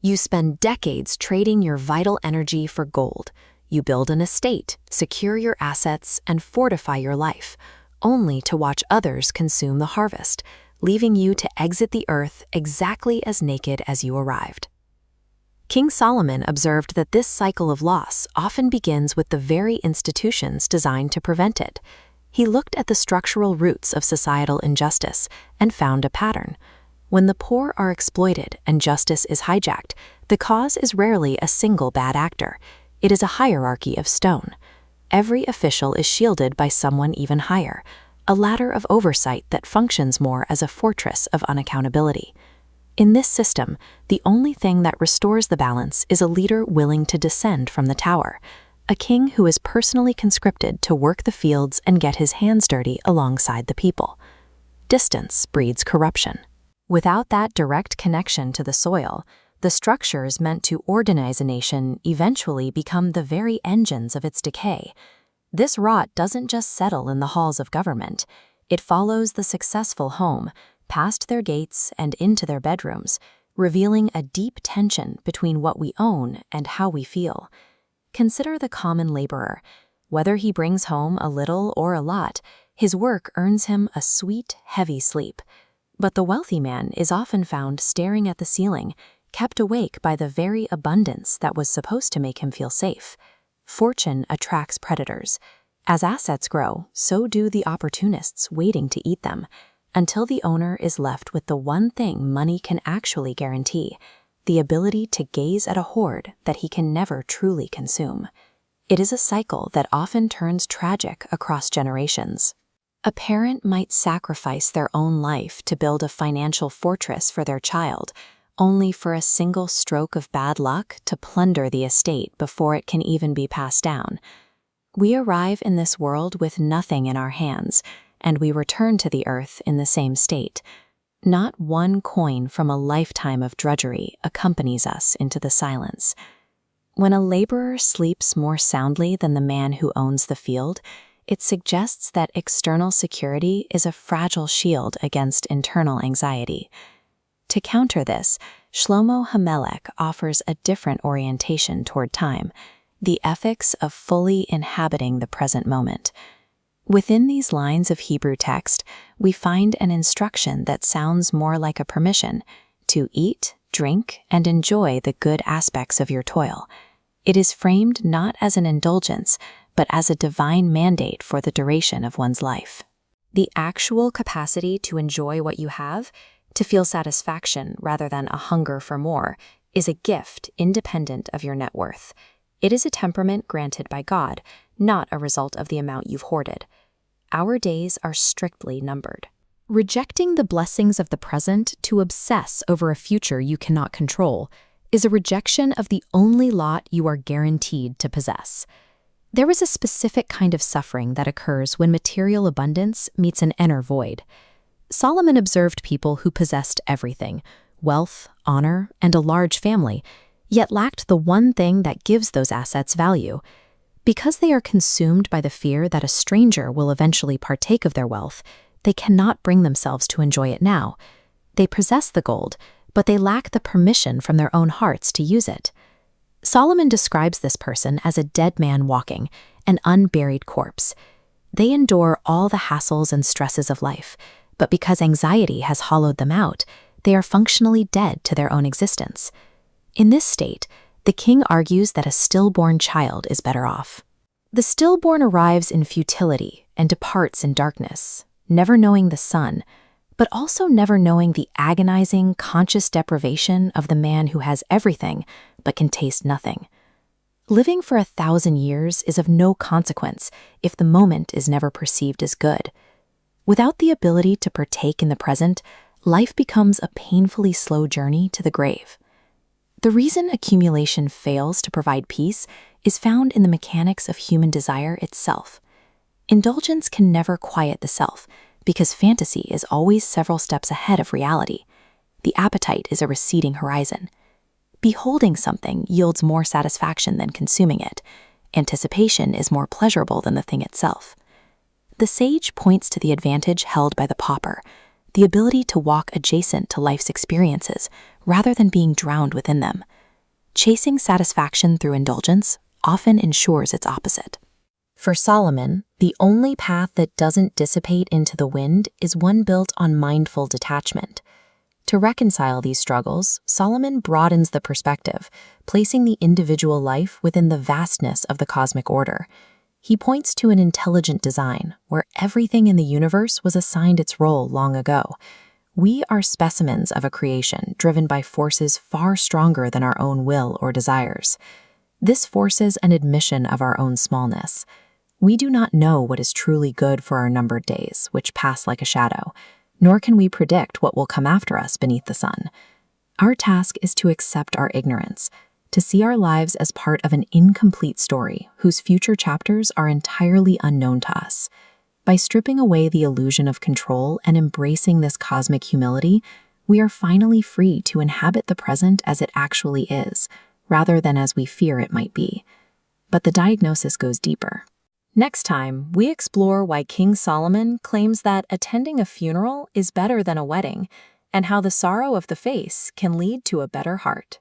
You spend decades trading your vital energy for gold. You build an estate, secure your assets, and fortify your life, only to watch others consume the harvest, leaving you to exit the earth exactly as naked as you arrived. King Solomon observed that this cycle of loss often begins with the very institutions designed to prevent it. He looked at the structural roots of societal injustice and found a pattern. When the poor are exploited and justice is hijacked, the cause is rarely a single bad actor. It is a hierarchy of stone. Every official is shielded by someone even higher, a ladder of oversight that functions more as a fortress of unaccountability. In this system, the only thing that restores the balance is a leader willing to descend from the tower, a king who is personally conscripted to work the fields and get his hands dirty alongside the people. Distance breeds corruption. Without that direct connection to the soil, the structures meant to organize a nation eventually become the very engines of its decay. This rot doesn't just settle in the halls of government. It follows the successful home, past their gates and into their bedrooms, revealing a deep tension between what we own and how we feel. Consider the common laborer. Whether he brings home a little or a lot, his work earns him a sweet, heavy sleep. But the wealthy man is often found staring at the ceiling, kept awake by the very abundance that was supposed to make him feel safe. Fortune attracts predators. As assets grow, so do the opportunists waiting to eat them, until the owner is left with the one thing money can actually guarantee: the ability to gaze at a hoard that he can never truly consume. It is a cycle that often turns tragic across generations. A parent might sacrifice their own life to build a financial fortress for their child, only for a single stroke of bad luck to plunder the estate before it can even be passed down. We arrive in this world with nothing in our hands, and we return to the earth in the same state. Not one coin from a lifetime of drudgery accompanies us into the silence. When a laborer sleeps more soundly than the man who owns the field, it suggests that external security is a fragile shield against internal anxiety. To counter this, Shlomo HaMelech offers a different orientation toward time, the ethics of fully inhabiting the present moment. Within these lines of Hebrew text, we find an instruction that sounds more like a permission to eat, drink, and enjoy the good aspects of your toil. It is framed not as an indulgence, but as a divine mandate for the duration of one's life. The actual capacity to enjoy what you have, to feel satisfaction rather than a hunger for more, is a gift independent of your net worth. It is a temperament granted by God, not a result of the amount you've hoarded. Our days are strictly numbered. Rejecting the blessings of the present to obsess over a future you cannot control is a rejection of the only lot you are guaranteed to possess. There is a specific kind of suffering that occurs when material abundance meets an inner void. Solomon observed people who possessed everything, wealth, honor, and a large family, yet lacked the one thing that gives those assets value. Because they are consumed by the fear that a stranger will eventually partake of their wealth, they cannot bring themselves to enjoy it now. They possess the gold, but they lack the permission from their own hearts to use it. Solomon describes this person as a dead man walking, an unburied corpse. They endure all the hassles and stresses of life, but because anxiety has hollowed them out, they are functionally dead to their own existence. In this state, the king argues that a stillborn child is better off. The stillborn arrives in futility and departs in darkness, never knowing the sun, but also never knowing the agonizing, conscious deprivation of the man who has everything but can taste nothing. Living for 1,000 years is of no consequence if the moment is never perceived as good. Without the ability to partake in the present, life becomes a painfully slow journey to the grave. The reason accumulation fails to provide peace is found in the mechanics of human desire itself. Indulgence can never quiet the self, because fantasy is always several steps ahead of reality. The appetite is a receding horizon. Beholding something yields more satisfaction than consuming it. Anticipation is more pleasurable than the thing itself. The sage points to the advantage held by the pauper, the ability to walk adjacent to life's experiences rather than being drowned within them. Chasing satisfaction through indulgence often ensures its opposite. For Solomon, the only path that doesn't dissipate into the wind is one built on mindful detachment. To reconcile these struggles, Solomon broadens the perspective, placing the individual life within the vastness of the cosmic order. He points to an intelligent design, where everything in the universe was assigned its role long ago. We are specimens of a creation driven by forces far stronger than our own will or desires. This forces an admission of our own smallness. We do not know what is truly good for our numbered days, which pass like a shadow, nor can we predict what will come after us beneath the sun. Our task is to accept our ignorance, to see our lives as part of an incomplete story whose future chapters are entirely unknown to us. By stripping away the illusion of control and embracing this cosmic humility, we are finally free to inhabit the present as it actually is, rather than as we fear it might be. But the diagnosis goes deeper. Next time, we explore why King Solomon claims that attending a funeral is better than a wedding, and how the sorrow of the face can lead to a better heart.